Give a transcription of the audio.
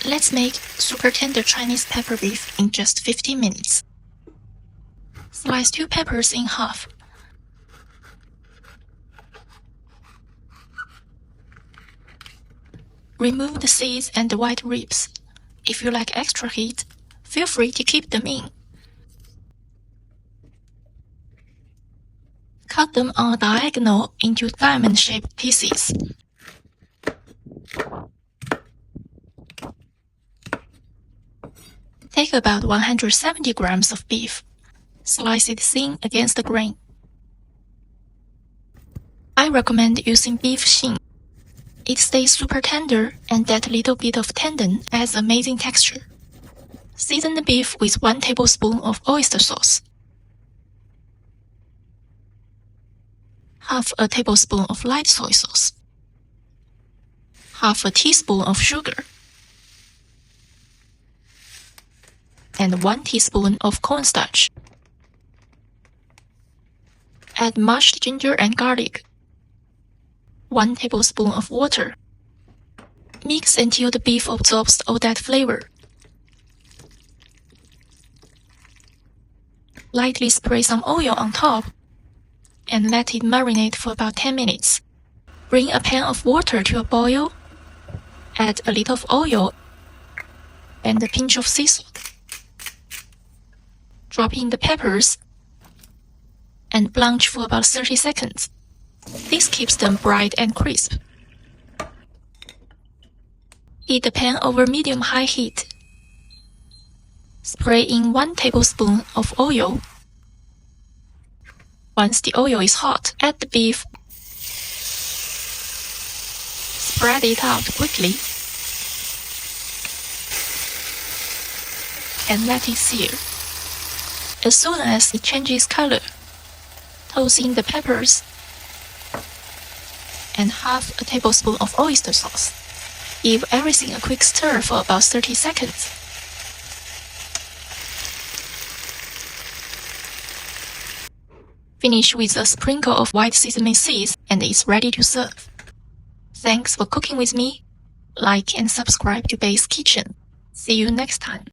Let's make super tender Chinese pepper beef in just 15 minutes. Slice 2 peppers in half. Remove the seeds and the white ribs. If you like extra heat, feel free to keep them in. Cut them on a diagonal into diamond-shaped pieces. Take about 170 grams of beef. Slice it thin against the grain. I recommend using beef shin. It stays super tender, and that little bit of tendon adds amazing texture. Season the beef with 1 tablespoon of oyster sauce, half a tablespoon of light soy sauce, half a teaspoon of sugar, and 1 teaspoon of cornstarch. Add mashed ginger and garlic, 1 tablespoon of water. Mix until the beef absorbs all that flavor. Lightly spray some oil on top and let it marinate for about 10 minutes. Bring a pan of water to a boil. Add a little of oil and a pinch of sea salt. Drop in the peppers and blanch for about 30 seconds. This keeps them bright and crisp. Heat the pan over medium-high heat. Spray in 1 tablespoon of oil. Once the oil is hot, add the beef. Spread it out quickly and let it sear. As soon as it changes color, toss in the peppers and half a tablespoon of oyster sauce. Give everything a quick stir for about 30 seconds. Finish with a sprinkle of white sesame seeds and it's ready to serve. Thanks for cooking with me. Like and subscribe to Bay's Kitchen. See you next time.